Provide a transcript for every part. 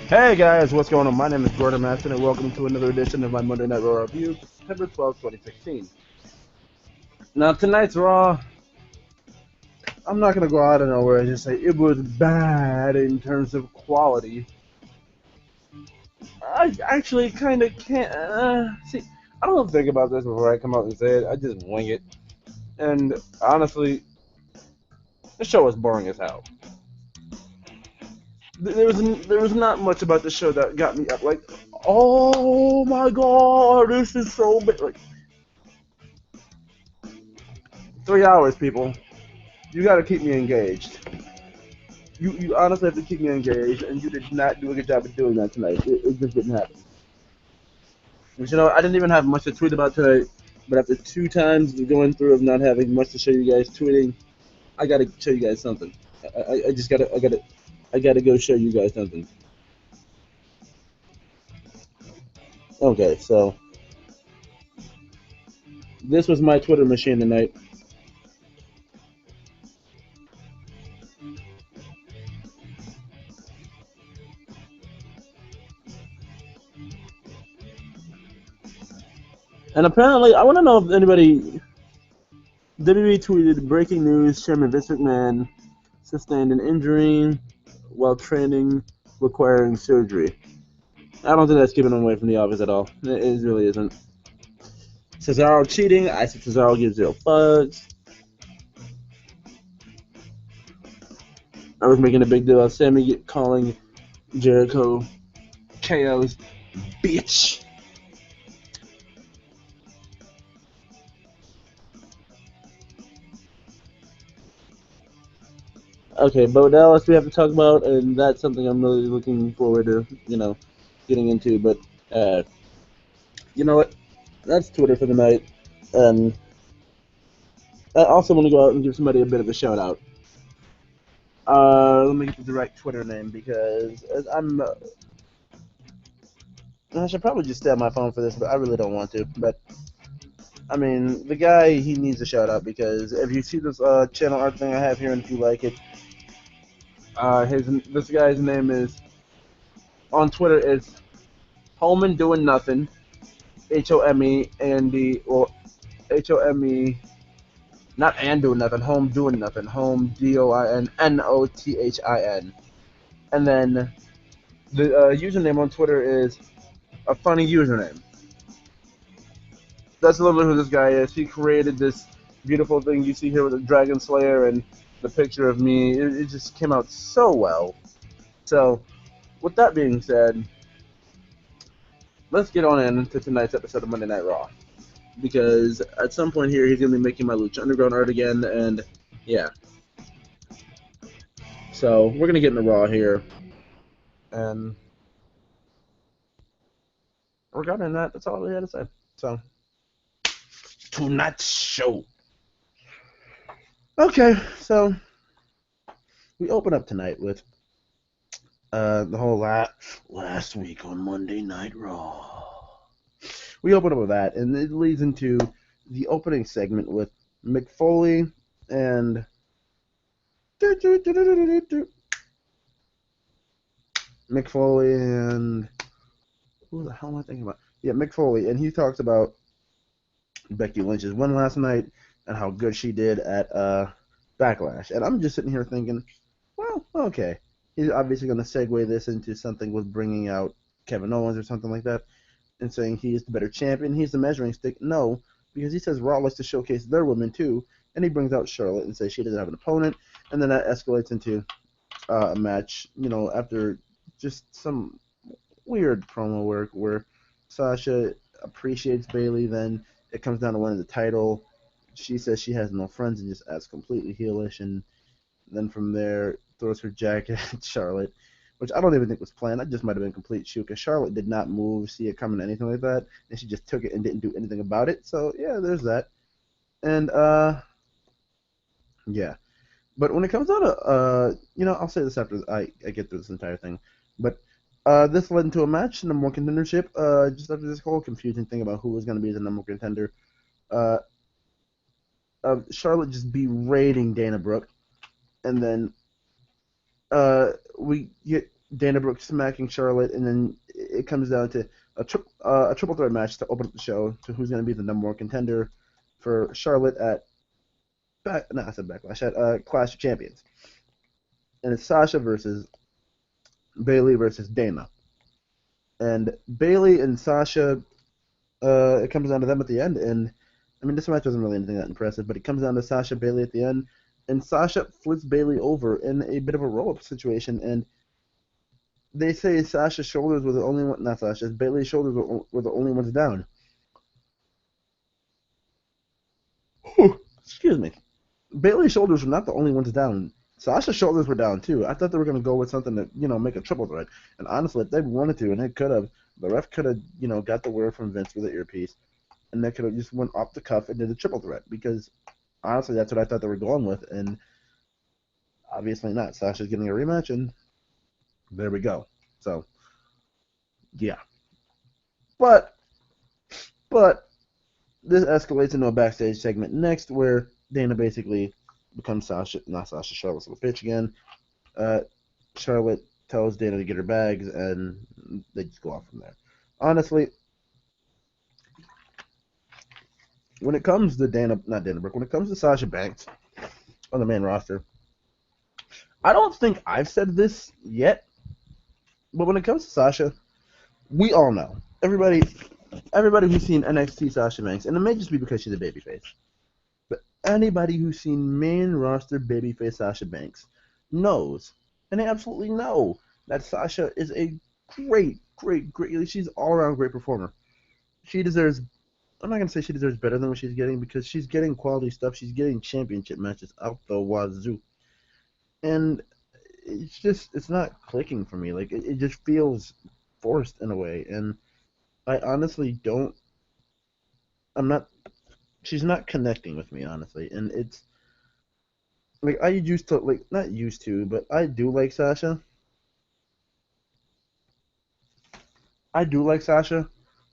Hey guys, what's going on? My name is Gordon Maston, and welcome to another edition of my Monday Night Raw review, September 12th, 2016. Now, tonight's Raw, I'm not going to go out of nowhere and just say it was bad in terms of quality. I actually kind of can't. See, I don't think about this before I come out and say it. I just wing it. And honestly, the show was boring as hell. There was not much about the show that got me up. Like, oh my god, this is so big. Like, 3 hours, people. You got to keep me engaged. You honestly have to keep me engaged, and you did not do a good job of doing that tonight. It just didn't happen. But you know, I didn't even have much to tweet about tonight, but after 2 times going through of not having much to show you guys tweeting, I gotta show you guys something. I just gotta go show you guys something. Okay, so this was my Twitter machine tonight. And apparently, I want to know if anybody. WWE tweeted breaking news: Chairman Vince McMahon sustained an injury while training, requiring surgery. I don't think that's keeping him away from the office at all. It really isn't. Cesaro cheating. I said Cesaro gives 0 fucks. I was making a big deal of Sammy calling Jericho KO's bitch. Okay, but what else we have to talk about, and that's something I'm really looking forward to, getting into. But you know what? That's Twitter for the night. And I also want to go out and give somebody a bit of a shout out. Let me get the right Twitter name because I should probably just stay on my phone for this, but I really don't want to. But I mean, the guy, he needs a shout out because if you see this channel art thing I have here, and if you like it, this guy's name is on Twitter is Holman Doing Nothing, HOMEAND, or HOME, not and doing nothing, home doing nothing, home DOINNOTHIN, and then the username on Twitter is a funny username. That's literally who this guy is. He created this beautiful thing you see here with the Dragon Slayer and the picture of me. It just came out so well. So, with that being said, let's get on into tonight's episode of Monday Night Raw. Because at some point here, he's going to be making my Lucha Underground art again, and yeah. So, we're going to get into Raw here. And regarding that, that's all we had to say. So, tonight's show. Okay, so we open up tonight with the whole last week on Monday Night Raw. We open up with that, and it leads into the opening segment with Mick Foley and Mick Foley and who the hell am I thinking about? Yeah, Mick Foley, and he talks about Becky Lynch's win last night and how good she did at Backlash. And I'm just sitting here thinking, well, okay. He's obviously going to segue this into something with bringing out Kevin Owens or something like that and saying he is the better champion. He's the measuring stick. No, because he says Raw likes to showcase their women too. And he brings out Charlotte and says she doesn't have an opponent. And then that escalates into a match, after just some weird promo work where Sasha appreciates Bayley, then it comes down to winning the title. She says she has no friends and just acts completely heelish, and then from there throws her jacket at Charlotte, which I don't even think was planned. That just might have been complete shoot because Charlotte did not move, see it coming, anything like that, and she just took it and didn't do anything about it. So yeah, there's that. And yeah. But when it comes down to I'll say this after I get through this entire thing. But this led into a match, number one contendership. Just after this whole confusing thing about who was going to be the number one contender, Charlotte just berating Dana Brooke, and then we get Dana Brooke smacking Charlotte, and then it comes down to a triple threat match to open up the show to who's going to be the number one contender for Charlotte at Backlash at Clash of Champions, and it's Sasha versus Bayley versus Dana, and Bayley and Sasha. It comes down to them at the end, and I mean this match wasn't really anything that impressive, but it comes down to Sasha Bayley at the end, and Sasha flips Bayley over in a bit of a roll-up situation, and they say Sasha's shoulders were the only one, not Sasha's, Bayley's shoulders were the only ones down. Excuse me. Bayley's shoulders were not the only ones down. Sasha's shoulders were down too. I thought they were going to go with something to, make a triple threat. And honestly, if they wanted to, and they could have, the ref could have, got the word from Vince with the earpiece, and they could have just went off the cuff and did a triple threat. Because honestly, that's what I thought they were going with, and obviously not. Sasha's getting a rematch, and there we go. So, yeah. But this escalates into a backstage segment next where Dana basically becomes Charlotte's little bitch again. Charlotte tells Dana to get her bags, and they just go off from there. Honestly, when it comes to when it comes to Sasha Banks on the main roster, I don't think I've said this yet, but when it comes to Sasha, we all know. Everybody who's seen NXT Sasha Banks, and it may just be because she's a babyface, but anybody who's seen main roster babyface Sasha Banks knows, and they absolutely know, that Sasha is a great, she's all around great performer. She deserves, I'm not going to say she deserves better than what she's getting, because she's getting quality stuff. She's getting championship matches out the wazoo. And it's not clicking for me. Like, it just feels forced in a way. And I honestly she's not connecting with me, honestly. And it's, like, not used to, but I do like Sasha.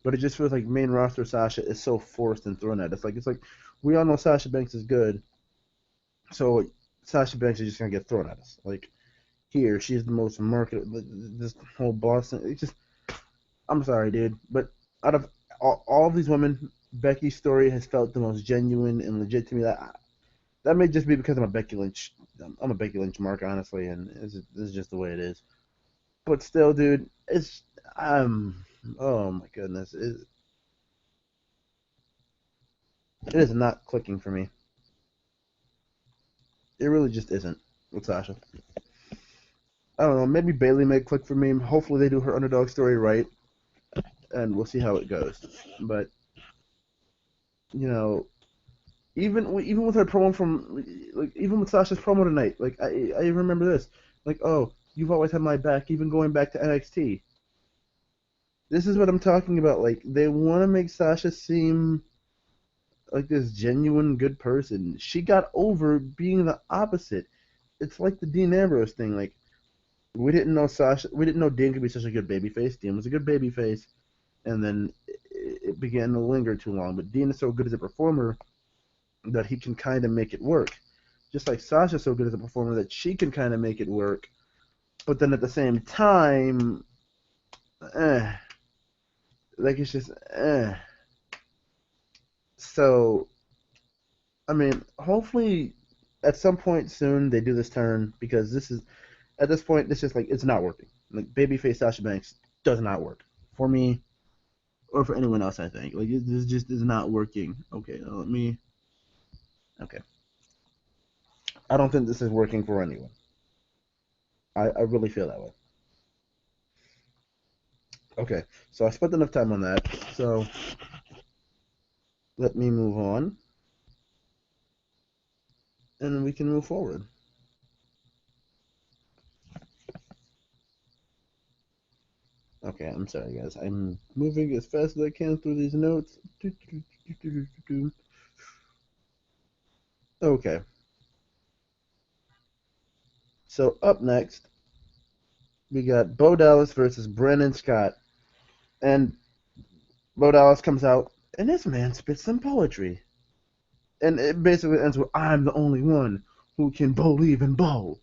But it just feels like main roster Sasha is so forced and thrown at us. It's like we all know Sasha Banks is good, so Sasha Banks is just gonna get thrown at us. Like, here, she's the most marketed. This whole Boston. It's just, I'm sorry, dude, but out of all of these women, Becky's story has felt the most genuine and legit to me. That may just be because I'm a Becky Lynch mark, honestly, and this is just the way it is. But still, dude, it's oh my goodness, it is not clicking for me. It really just isn't with Sasha. I don't know, maybe Bayley may click for me. Hopefully they do her underdog story right, and we'll see how it goes. But, even with her promo even with Sasha's promo tonight, I remember this. Oh, you've always had my back, even going back to NXT. This is what I'm talking about. They want to make Sasha seem like this genuine good person. She got over being the opposite. It's like the Dean Ambrose thing. We didn't know Dean could be such a good babyface. Dean was a good babyface, and then it began to linger too long. But Dean is so good as a performer that he can kind of make it work. Just like Sasha's so good as a performer that she can kind of make it work. But then at the same time, it's just, So, I mean, hopefully at some point soon they do this turn, because at this point, it's just it's not working. Babyface Sasha Banks does not work for me or for anyone else, I think. This just is not working. Okay, okay. I don't think this is working for anyone. I really feel that way. Okay, so I spent enough time on that, so let me move on, and we can move forward. Okay, I'm sorry, guys. I'm moving as fast as I can through these notes. Okay. So up next, we got Bo Dallas versus Brennan Scott. And Bo Dallas comes out, and this man spits some poetry. And it basically ends with, I'm the only one who can believe in Bo.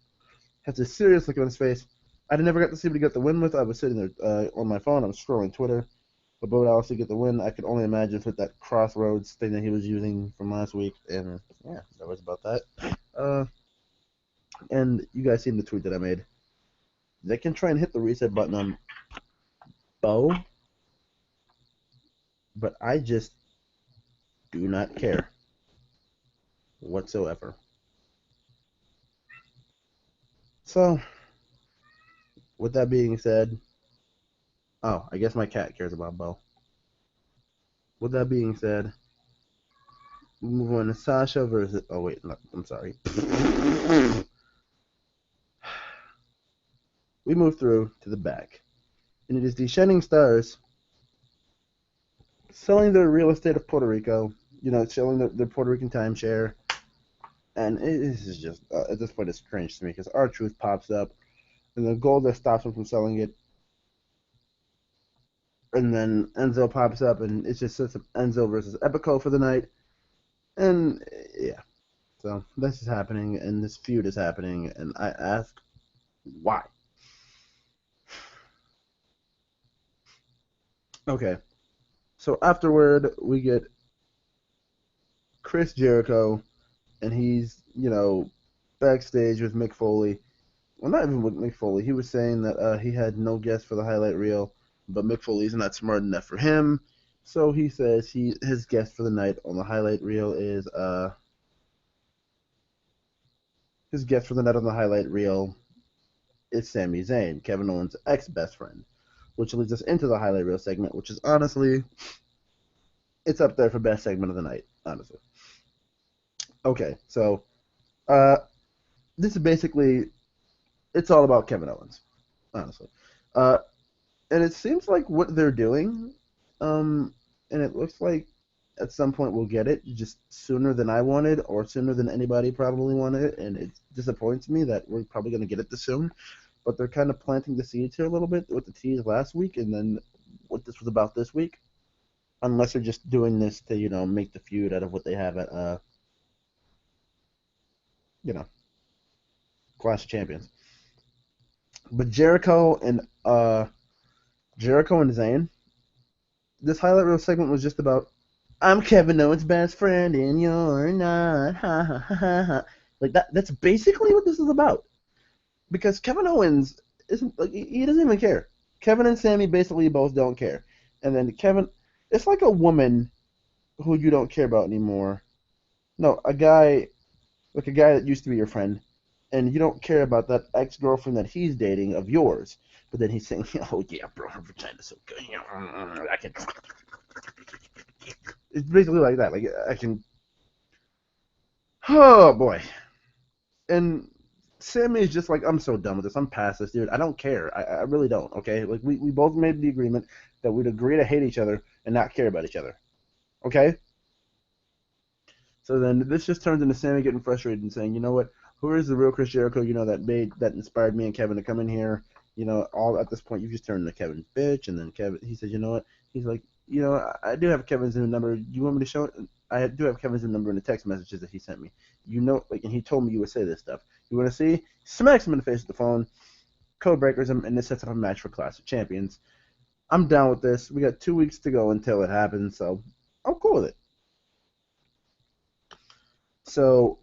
Has a serious look on his face. I never got to see what he got the win with. I was sitting there on my phone. I was scrolling Twitter. But what would Alicia get the win? I could only imagine with that crossroads thing that he was using from last week. And yeah, that was about that. And you guys seen the tweet that I made. They can try and hit the reset button on Bo, but I just do not care whatsoever. So, with that being said, oh, I guess my cat cares about Bo. With that being said, we move on to Sasha versus. Oh wait, no, I'm sorry. We move through to the back, and it is the Shining Stars selling their real estate of Puerto Rico. Selling their Puerto Rican timeshare, and it is just at this point it's strange to me because R-Truth pops up, and the Gold stops him from selling it. And then Enzo pops up, and it's just sets up Enzo versus Epico for the night. And, yeah. So, this is happening, and this feud is happening, and I ask, why? Okay. So, afterward, we get Chris Jericho, and he's, backstage with Mick Foley. Well, not even with Mick Foley. He was saying that he had no guest for the highlight reel. But Mick Foley's not smart enough for him, so he says his guest for the night on the highlight reel is Sami Zayn, Kevin Owens' ex-best friend, which leads us into the highlight reel segment, which is honestly, it's up there for best segment of the night, honestly. Okay, so this is basically, it's all about Kevin Owens, honestly. And it seems like what they're doing, and it looks like at some point we'll get it, just sooner than I wanted, or sooner than anybody probably wanted it, and it disappoints me that we're probably going to get it this soon. But they're kind of planting the seeds here a little bit with the tease last week, and then what this was about this week. Unless they're just doing this to, make the feud out of what they have at, Clash of Champions. But Jericho and Zayn, this highlight reel segment was just about, I'm Kevin Owens' best friend and you're not. Ha ha ha ha. Like that's basically what this is about. Because Kevin Owens isn't like he doesn't even care. Kevin and Sami basically both don't care. And then Kevin, it's like a woman who you don't care about anymore. No, a guy that used to be your friend, and you don't care about that ex-girlfriend that he's dating of yours. But then he's saying, oh, yeah, bro, her vagina's so good. I can... It's basically like that. Like, I can... Oh, boy. And Sammy is just like, I'm so done with this. I'm past this, dude. I don't care. I really don't, okay? Like, we both made the agreement that we'd agree to hate each other and not care about each other. Okay? So then this just turns into Sammy getting frustrated and saying, you know what? Who is the real Chris Jericho, that inspired me and Kevin to come in here? All at this point, you've just turned into Kevin's bitch. And then Kevin, he says, you know what? He's like, I do have Kevin's new number. You want me to show it? I do have Kevin's new number in the text messages that he sent me. And he told me you would say this stuff. You want to see? Smacks him in the face with the phone, code breakers him, and this sets up a match for Clash of Champions. I'm down with this. We got 2 weeks to go until it happens, so I'm cool with it. So,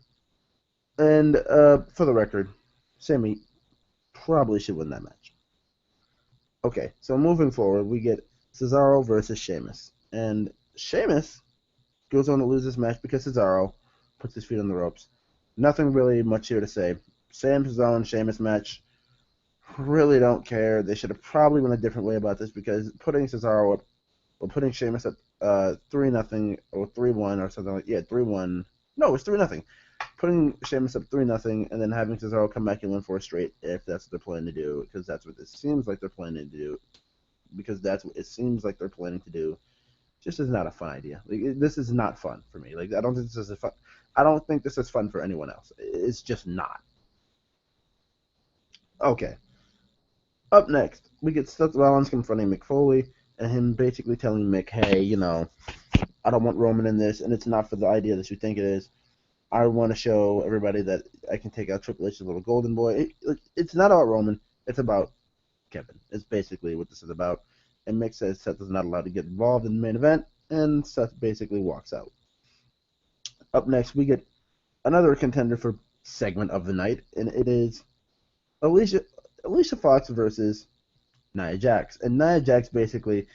and for the record, Sammy probably should win that match. Okay, so moving forward, we get Cesaro versus Sheamus. And Sheamus goes on to lose this match because Cesaro puts his feet on the ropes. Nothing really much here to say. Cesaro and Sheamus match, really don't care. They should have probably went a different way about this because putting Cesaro up, or putting Sheamus up 3-0 or 3-1 or something like 3-1. No, it's 3-0. Putting Sheamus up 3-0 and then having Cesaro come back and win 4 straight if that's what they're planning to do, because that's what it seems like they're planning to do. Because that's what it seems like they're planning to do. Just is not a fun idea. Like, this is not fun for me. Like, I don't think this is fun. I don't think this is fun for anyone else. It's just not. Okay. Up next, we get Seth Rollins confronting Mick Foley and him basically telling Mick, hey, I don't want Roman in this, and it's not for the idea that you think it is. I want to show everybody that I can take out Triple H's little golden boy. It's not about Roman. It's about Kevin. It's basically what this is about. And Mick says Seth is not allowed to get involved in the main event, and Seth basically walks out. Up next, we get another contender for segment of the night, and it is Alicia Fox versus Nia Jax. And Nia Jax basically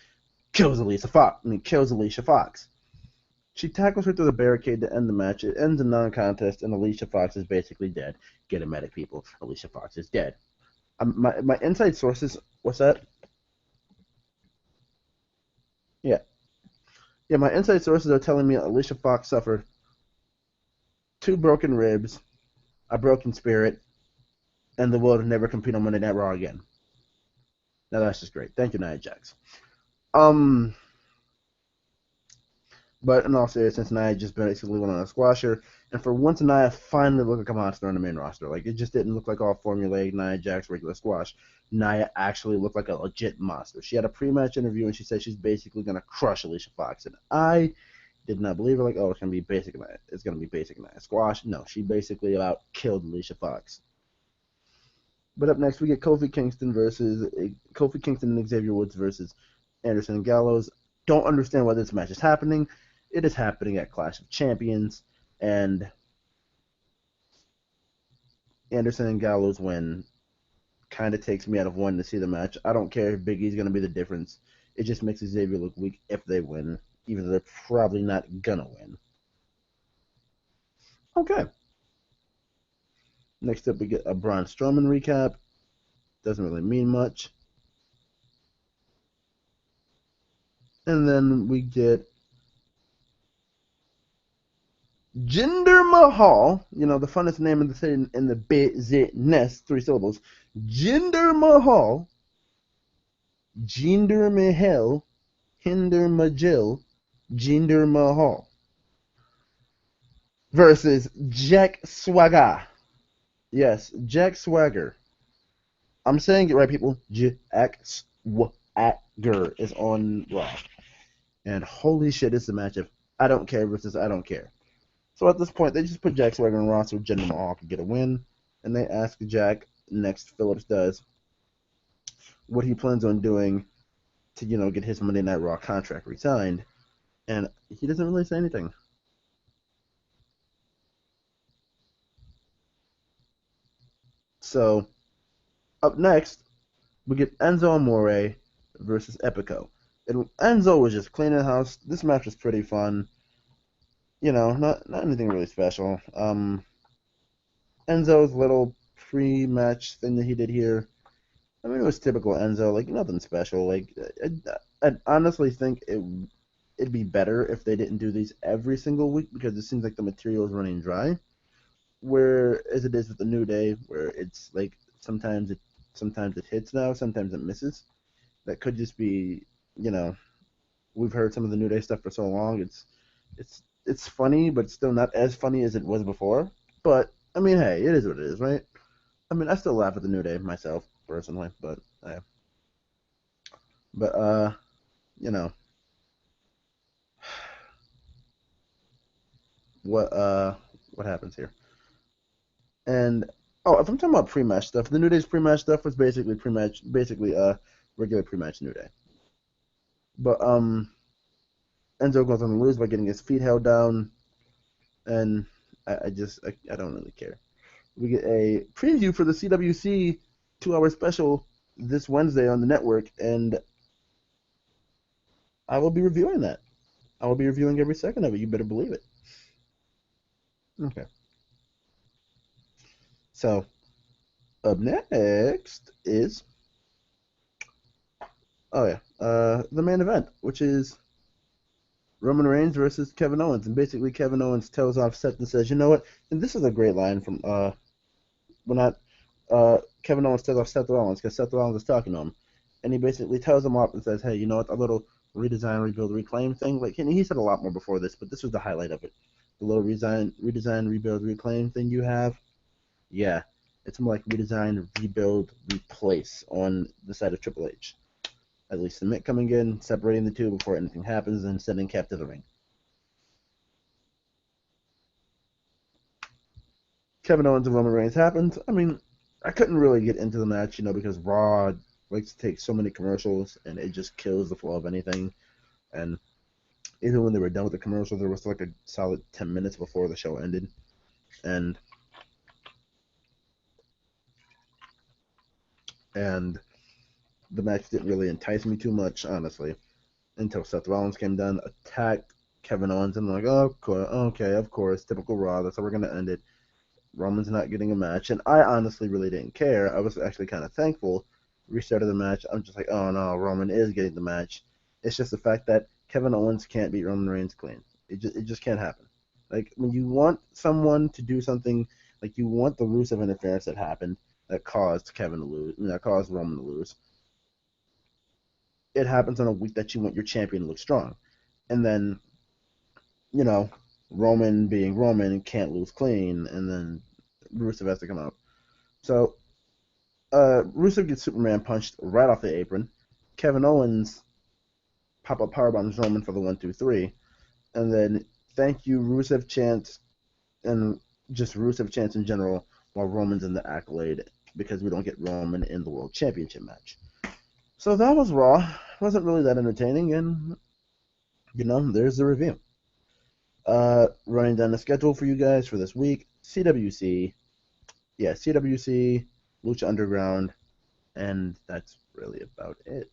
kills Alicia Fox. She tackles her through the barricade to end the match. It ends in non-contest, and Alicia Fox is basically dead. Get a medic, people. Alicia Fox is dead. My inside sources. What's that? Yeah, yeah. My inside sources are telling me Alicia Fox suffered 2 broken ribs, a broken spirit, and the will to never compete on Monday Night Raw again. Now that's just great. Thank you, Nia Jax. But in all seriousness, Nia just basically went on a squasher, and for once, Nia finally looked like a monster on the main roster. Like, it just didn't look like all formulaic Nia Jax regular squash. Nia actually looked like a legit monster. She had a pre-match interview, and she said she's basically gonna crush Alicia Fox, and I did not believe her. Like, oh, it's gonna be basic Nia. It's gonna be basic Nia squash. No, she basically about killed Alicia Fox. But up next, we get Kofi Kingston and Xavier Woods versus Anderson and Gallows. Don't understand why this match is happening. It is happening at Clash of Champions, and Anderson and Gallows win. Kind of takes me out of wanting to see the match. I don't care if Big E's going to be the difference. It just makes Xavier look weak if they win, even though they're probably not going to win. Okay. Next up, we get a Braun Strowman recap. Doesn't really mean much. And then we get Jinder Mahal, the funnest name in the business, 3 syllables. Jinder Mahal, Jinder Mahal, Hinder Majil, Jinder Mahal versus Jack Swagger. Yes, Jack Swagger. I'm saying it right, people. Jack Swagger is on Raw. And holy shit, it's a match of I don't care versus I don't care. So at this point, they just put Jack Swagger on Raw so Jinder Mahal can get a win. And they ask Jack, next Phillips does, what he plans on doing to, get his Monday Night Raw contract resigned. And he doesn't really say anything. So, up next, we get Enzo Amore versus Epico. And Enzo was just cleaning the house. This match was pretty fun. Not anything really special. Enzo's little pre-match thing that he did here, I mean, it was typical Enzo. Like, nothing special. Like, I honestly think it'd be better if they didn't do these every single week because it seems like the material is running dry. Whereas it is with the New Day, where it's like sometimes it hits now, sometimes it misses. That could just be, we've heard some of the New Day stuff for so long. It's funny, but still not as funny as it was before. But I mean, hey, it is what it is, right? I mean, I still laugh at the New Day myself personally, but you know, what happens here? And oh, if I'm talking about pre-match stuff, the New Day's pre-match stuff was basically regular pre-match New Day. But Enzo goes on to lose by getting his feet held down, and I don't really care. We get a preview for the CWC 2-hour special this Wednesday on the network, and I will be reviewing that. I will be reviewing every second of it. You better believe it. Okay. So, up next is the main event, which is Roman Reigns versus Kevin Owens, and basically Kevin Owens tells off Seth and says, "You know what?" And this is a great line from Kevin Owens tells off Seth Rollins because Seth Rollins is talking to him, and he basically tells him off and says, "Hey, you know what? A little redesign, rebuild, reclaim thing." Like, and he said a lot more before this, but this was the highlight of it. The little redesign, rebuild, reclaim thing you have. Yeah, it's more like redesign, rebuild, replace on the side of Triple H. At least the Mick coming in, separating the two before anything happens, and sending Cap to the ring. Kevin Owens and Roman Reigns happened. I mean, I couldn't really get into the match, because Raw likes to take so many commercials, and it just kills the flow of anything. And even when they were done with the commercial, there was like a solid 10 minutes before the show ended. And the match didn't really entice me too much, honestly, until Seth Rollins came down, attacked Kevin Owens, and I'm like, oh, okay, of course, typical Raw, that's how we're going to end it. Roman's not getting a match, and I honestly really didn't care. I was actually kind of thankful. Restarted the match. I'm just like, oh no, Roman is getting the match. It's just the fact that Kevin Owens can't beat Roman Reigns clean. It just can't happen. Like when you want someone to do something, like you want the Rusev interference that happened that caused Kevin to lose, that caused Roman to lose. It happens on a week that you want your champion to look strong, and then you know Roman being Roman can't lose clean, and then Rusev has to come out. So Rusev gets Superman punched right off the apron. Kevin Owens pop-up powerbombs Roman for the 1-2-3. And then thank you Rusev chants and just Rusev chants in general while Roman's in the accolade because we don't get Roman in the World Championship match. So that was Raw. It wasn't really that entertaining, and there's the review. Running down the schedule for you guys for this week: CWC, Lucha Underground, and that's really about it.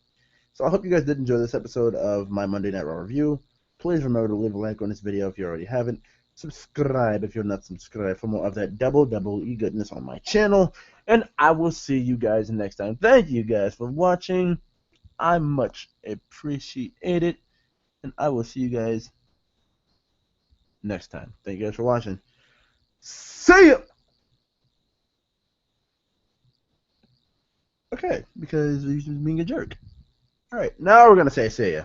So I hope you guys did enjoy this episode of my Monday Night Raw review. Please remember to leave a like on this video if you already haven't. Subscribe if you're not subscribed for more of that WWE goodness on my channel. And I will see you guys next time. Thank you guys for watching. I much appreciate it. And I will see you guys next time. Thank you guys for watching. See ya! Okay, because he's being a jerk. Alright, now we're going to say see ya.